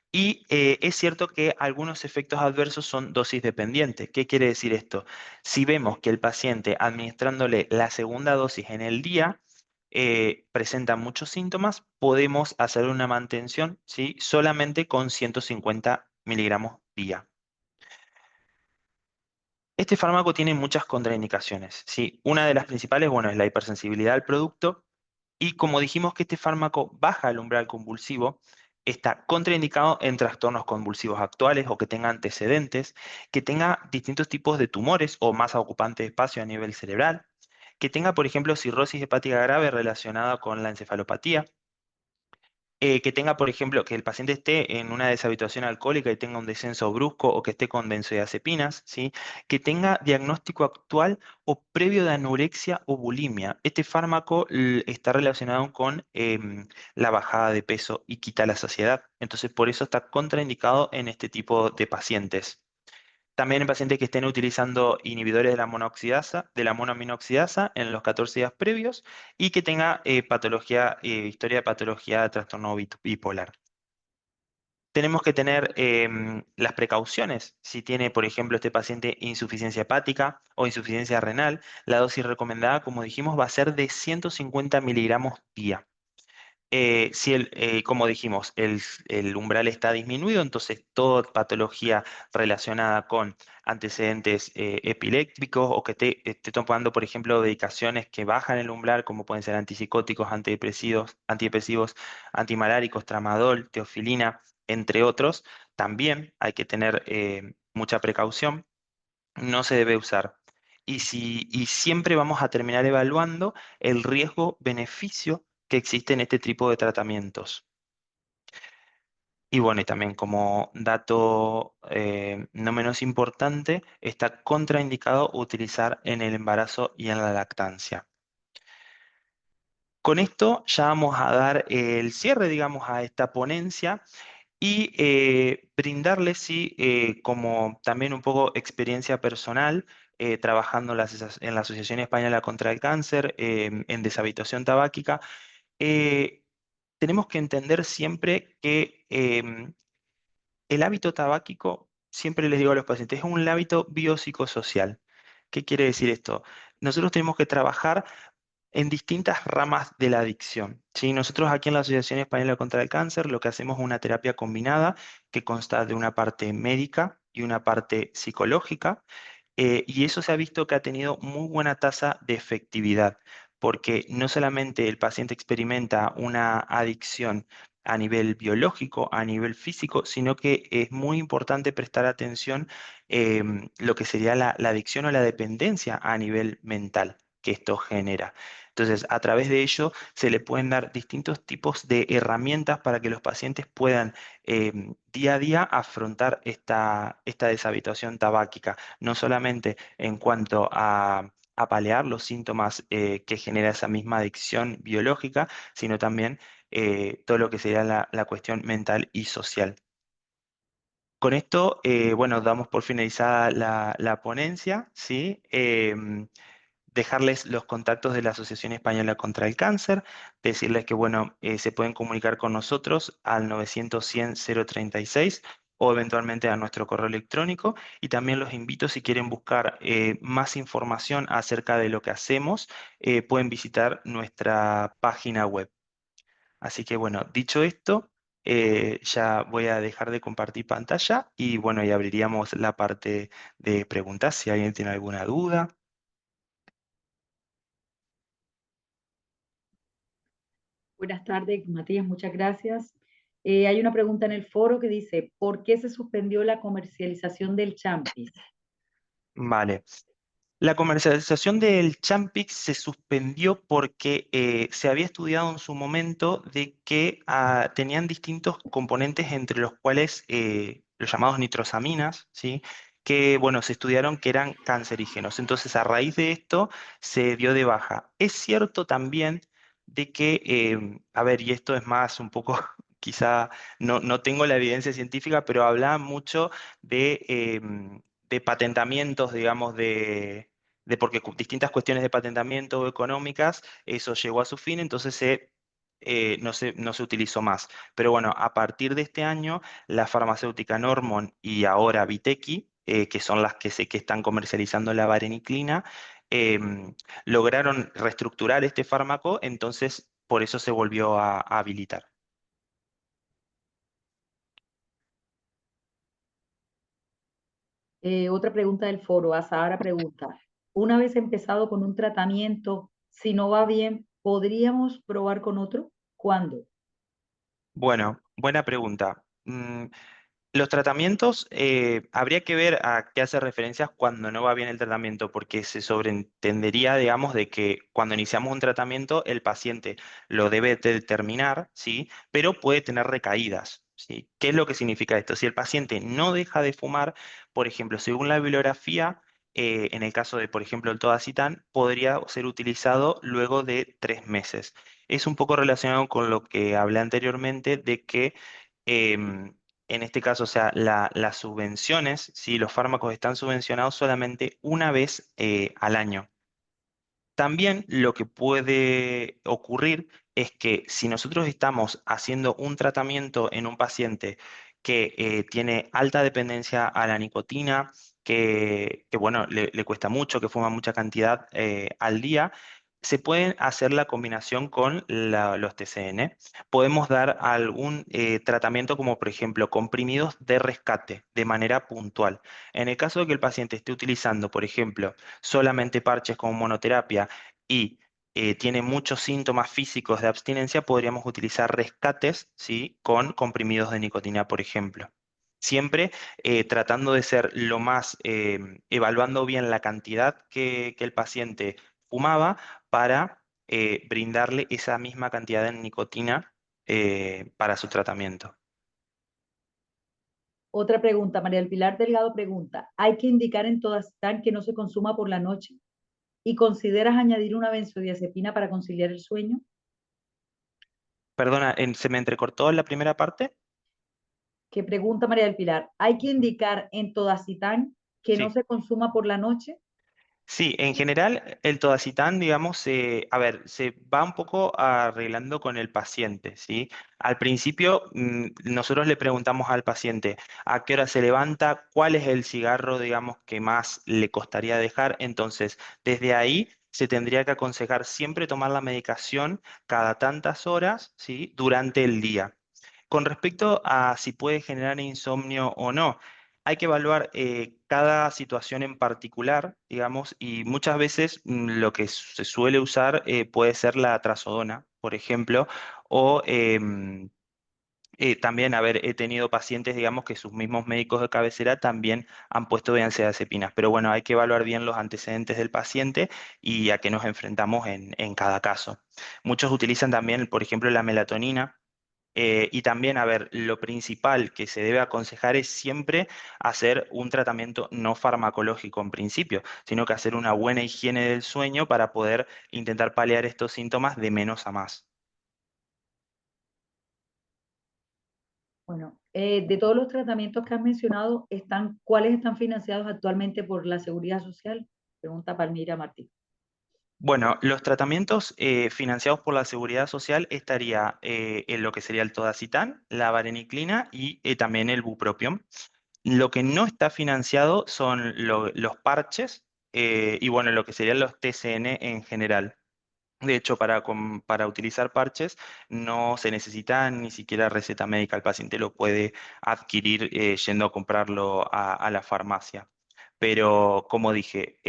Y es cierto que algunos efectos adversos son dosis dependientes. ¿Qué quiere decir esto? Si vemos que el paciente administrándole la segunda dosis en el día presenta muchos síntomas, podemos hacer una mantención, ¿sí? Solamente con 150 miligramos día. Este fármaco tiene muchas contraindicaciones, ¿sí? Una de las principales, bueno, es la hipersensibilidad al producto. Y como dijimos que este fármaco baja el umbral convulsivo, está contraindicado en trastornos convulsivos actuales o que tenga antecedentes, que tenga distintos tipos de tumores o masa ocupante de espacio a nivel cerebral, que tenga, por ejemplo, cirrosis hepática grave relacionada con la encefalopatía, Que tenga, por ejemplo, que el paciente esté en una deshabituación alcohólica y tenga un descenso brusco o que esté con benzodiazepinas, ¿sí? Que tenga diagnóstico actual o previo de anorexia o bulimia. Este fármaco está relacionado con la bajada de peso y quita la saciedad. Entonces, por eso está contraindicado en este tipo de pacientes. También en pacientes que estén utilizando inhibidores de la monoaminoxidasa en los 14 días previos y que tenga historia de patología de trastorno bipolar. Tenemos que tener las precauciones. Si tiene, por ejemplo, este paciente insuficiencia hepática o insuficiencia renal, la dosis recomendada, como dijimos, va a ser de 150 miligramos día. Si como dijimos, el umbral está disminuido, entonces toda patología relacionada con antecedentes epilépticos o que esté tomando, por ejemplo, medicaciones que bajan el umbral, como pueden ser antipsicóticos, antidepresivos, antimaláricos, tramadol, teofilina, entre otros, también hay que tener mucha precaución, no se debe usar. Y siempre vamos a terminar evaluando el riesgo-beneficio que existe en este tipo de tratamientos. Y bueno, y también como dato no menos importante, está contraindicado utilizar en el embarazo y en la lactancia. Con esto ya vamos a dar el cierre, digamos, a esta ponencia y brindarles, sí, como también un poco experiencia personal, trabajando en la Asociación Española contra el Cáncer, en deshabituación tabáquica. eh, Tenemos que entender siempre que el hábito tabáquico, siempre les digo a los pacientes, es un hábito biopsicosocial. ¿Qué quiere decir esto? Nosotros tenemos que trabajar en distintas ramas de la adicción. ¿Sí? Nosotros aquí en la Asociación Española contra el Cáncer lo que hacemos es una terapia combinada que consta de una parte médica y una parte psicológica, y eso se ha visto que ha tenido muy buena tasa de efectividad, porque no solamente el paciente experimenta una adicción a nivel biológico, a nivel físico, sino que es muy importante prestar atención lo que sería la adicción o la dependencia a nivel mental que esto genera. Entonces, a través de ello se le pueden dar distintos tipos de herramientas para que los pacientes puedan día a día afrontar esta deshabituación tabáquica, no solamente en cuanto a paliar los síntomas que genera esa misma adicción biológica, sino también todo lo que sería la cuestión mental y social. Con esto, bueno, damos por finalizada la ponencia, ¿sí? Dejarles los contactos de la Asociación Española contra el Cáncer, decirles que, bueno, se pueden comunicar con nosotros al 900-100-036 o eventualmente a nuestro correo electrónico. Y también los invito, si quieren buscar más información acerca de lo que hacemos, pueden visitar nuestra página web. Así que, bueno, dicho esto, ya voy a dejar de compartir pantalla y, bueno, y abriríamos la parte de preguntas si alguien tiene alguna duda. Buenas tardes, Matías, muchas gracias. Hay una pregunta en el foro que dice, ¿por qué se suspendió la comercialización del Champis? Vale. La comercialización del Champix se suspendió porque se había estudiado en su momento de que tenían distintos componentes entre los cuales los llamados nitrosaminas, ¿sí? Que bueno, se estudiaron que eran cancerígenos. Entonces, a raíz de esto se dio de baja. Es cierto también de que, a ver, y esto es más un poco, quizá no tengo la evidencia científica, pero hablaba mucho de patentamientos, digamos, de porque distintas cuestiones de patentamiento económicas, eso llegó a su fin, entonces no se utilizó más. Pero bueno, a partir de este año, la farmacéutica Normon y ahora Viteki, que son las que sé que están comercializando la vareniclina, lograron reestructurar este fármaco, entonces por eso se volvió a habilitar. Otra pregunta del foro, Azahara pregunta, una vez empezado con un tratamiento, si no va bien, ¿podríamos probar con otro? ¿Cuándo? Bueno, buena pregunta. Los tratamientos, habría que ver a qué hace referencias cuando no va bien el tratamiento, porque se sobreentendería, digamos, de que cuando iniciamos un tratamiento el paciente lo debe de terminar, ¿sí? Pero puede tener recaídas, ¿sí? ¿Qué es lo que significa esto? Si el paciente no deja de fumar, por ejemplo, según la bibliografía, en el caso de, por ejemplo, el Todacitán, podría ser utilizado luego de 3 meses. Es un poco relacionado con lo que hablé anteriormente de que em, en este caso, o sea, las subvenciones, si los fármacos están subvencionados solamente una vez al año. También lo que puede ocurrir es que si nosotros estamos haciendo un tratamiento en un paciente que tiene alta dependencia a la nicotina, que, bueno, le cuesta mucho, que fuma mucha cantidad al día, se puede hacer la combinación con los TCN. Podemos dar algún tratamiento como, por ejemplo, comprimidos de rescate de manera puntual. En el caso de que el paciente esté utilizando, por ejemplo, solamente parches como monoterapia y tiene muchos síntomas físicos de abstinencia, podríamos utilizar rescates, ¿sí? Con comprimidos de nicotina, por ejemplo. Siempre tratando de ser lo más, evaluando bien la cantidad que el paciente fumaba para brindarle esa misma cantidad de nicotina para su tratamiento. Otra pregunta, María del Pilar Delgado pregunta, ¿hay que indicar en Todastan que no se consuma por la noche? ¿Y consideras añadir una benzodiazepina para conciliar el sueño? Perdona, ¿se me entrecortó la primera parte? Que pregunta María del Pilar, ¿hay que indicar en Todacitán que no Sí. se consuma por la noche? Sí, en general el Todacitán, digamos, a ver, se va un poco arreglando con el paciente, ¿sí? Al principio, nosotros le preguntamos al paciente a qué hora se levanta, cuál es el cigarro, digamos, que más le costaría dejar. Entonces, desde ahí se tendría que aconsejar siempre tomar la medicación cada tantas horas, ¿sí? Durante el día. Con respecto a si puede generar insomnio o no, hay que evaluar cada situación en particular, digamos, y muchas veces lo que se suele usar puede ser la trazodona, por ejemplo, o también, a ver, he tenido pacientes, digamos, que sus mismos médicos de cabecera también han puesto benzodiazepinas, pero bueno, hay que evaluar bien los antecedentes del paciente y a qué nos enfrentamos en cada caso. Muchos utilizan también, por ejemplo, la melatonina y también, a ver, lo principal que se debe aconsejar es siempre hacer un tratamiento no farmacológico en principio, sino que hacer una buena higiene del sueño para poder intentar paliar estos síntomas de menos a más. Bueno, de todos los tratamientos que has mencionado, ¿cuáles están financiados actualmente por la Seguridad Social? Pregunta Palmira Martí. Bueno, los tratamientos financiados por la Seguridad Social estaría en lo que sería el Todacitán, la vareniclina y también el bupropión. Lo que no está financiado son los parches y bueno, lo que serían los TCN en general. De hecho, para utilizar parches no se necesita ni siquiera receta médica. El paciente lo puede adquirir yendo a comprarlo a la farmacia. Pero, como dije,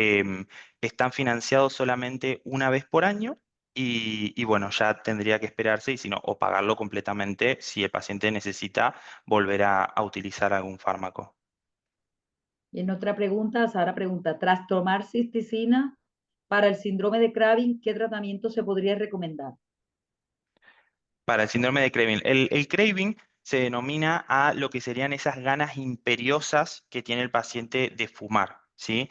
están financiados solamente una vez por año y bueno, ya tendría que esperarse y si no, o pagarlo completamente si el paciente necesita volver a utilizar algún fármaco. Y en otra pregunta, Sara pregunta, tras tomar cisticina para el síndrome de Craving, ¿qué tratamiento se podría recomendar? Para el síndrome de craving. El craving se denomina a lo que serían esas ganas imperiosas que tiene el paciente de fumar, ¿sí?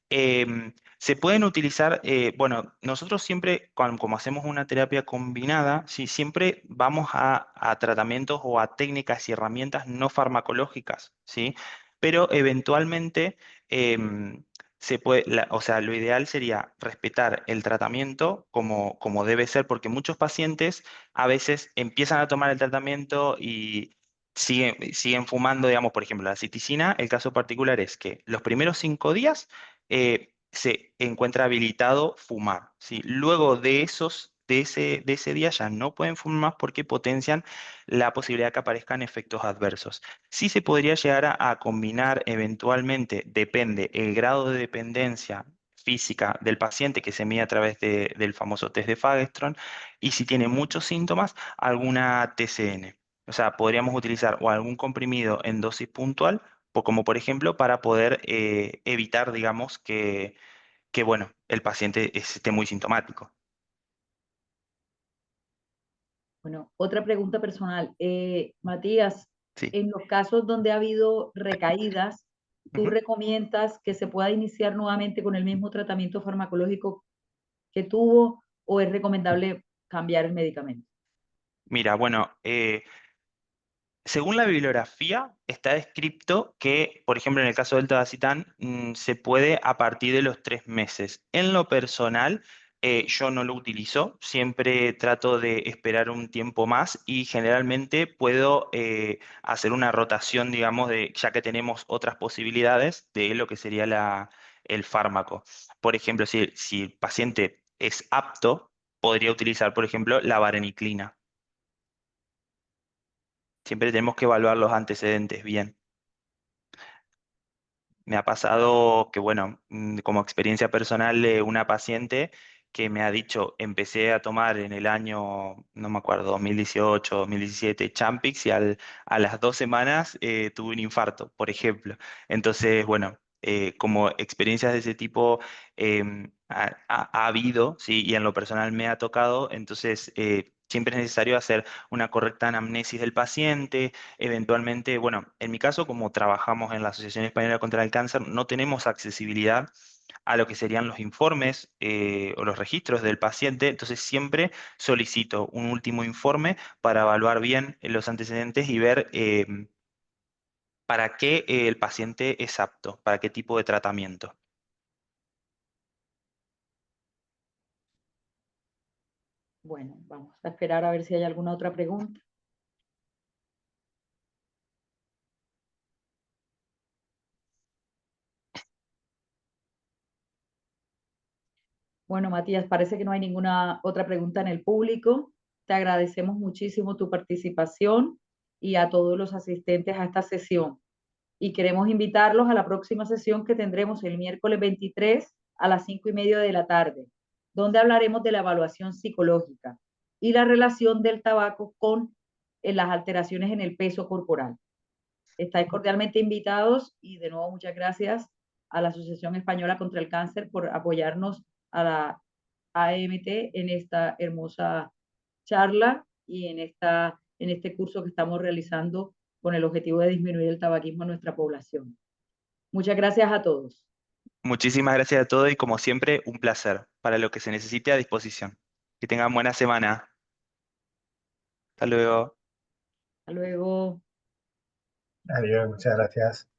Se pueden utilizar, bueno, nosotros siempre, como hacemos una terapia combinada, ¿sí? Siempre vamos a tratamientos o a técnicas y herramientas no farmacológicas, ¿sí? Pero eventualmente se puede, o sea, lo ideal sería respetar el tratamiento como debe ser, porque muchos pacientes a veces empiezan a tomar el tratamiento y siguen fumando, digamos, por ejemplo, la citicina. El caso particular es que los primeros 5 días se encuentra habilitado fumar, ¿sí? Luego de ese día ya no pueden fumar más porque potencian la posibilidad que aparezcan efectos adversos. Sí se podría llegar a combinar eventualmente, depende el grado de dependencia física del paciente que se mide a través del famoso test de Fagerström y si tiene muchos síntomas, alguna TCN. O sea, podríamos utilizar o algún comprimido en dosis puntual, como por ejemplo para poder evitar, digamos, que, bueno, el paciente esté muy sintomático. Bueno, otra pregunta personal. Matías, Sí. en los casos donde ha habido recaídas, ¿tú Ujú. recomiendas que se pueda iniciar nuevamente con el mismo tratamiento farmacológico que tuvo o es recomendable cambiar el medicamento? Mira, bueno, según la bibliografía, está descrito que, por ejemplo, en el caso del Tavasitán, se puede a partir de los 3 meses. En lo personal, yo no lo utilizo, siempre trato de esperar un tiempo más y generalmente puedo hacer una rotación, digamos, ya que tenemos otras posibilidades de lo que sería el fármaco. Por ejemplo, si el paciente es apto, podría utilizar, por ejemplo, la vareniclina. Siempre tenemos que evaluar los antecedentes bien. Me ha pasado que, bueno, como experiencia personal de una paciente que me ha dicho, empecé a tomar en el año, no me acuerdo, 2018, 2017, Champix y a las 2 semanas tuve un infarto, por ejemplo. Entonces, bueno, como experiencias de ese tipo ha habido, sí, y en lo personal me ha tocado, entonces siempre es necesario hacer una correcta anamnesis del paciente. Eventualmente, bueno, en mi caso, como trabajamos en la Asociación Española contra el Cáncer, no tenemos accesibilidad a lo que serían los informes o los registros del paciente, entonces siempre solicito un último informe para evaluar bien los antecedentes y ver para qué el paciente es apto, para qué tipo de tratamiento. Bueno, vamos a esperar a ver si hay alguna otra pregunta. Bueno, Matías, parece que no hay ninguna otra pregunta en el público. Te agradecemos muchísimo tu participación y a todos los asistentes a esta sesión. Y queremos invitarlos a la próxima sesión que tendremos el miércoles 23 a las 5:30 de la tarde, donde hablaremos de la evaluación psicológica y la relación del tabaco con las alteraciones en el peso corporal. Estáis cordialmente invitados y de nuevo muchas gracias a la Asociación Española contra el Cáncer por apoyarnos a la AMT en esta hermosa charla y en este curso que estamos realizando con el objetivo de disminuir el tabaquismo en nuestra población. Muchas gracias a todos. Muchísimas gracias a todos y como siempre, un placer. Para lo que se necesite a disposición. Que tengan buena semana. Hasta luego. Hasta luego. Adiós, muchas gracias.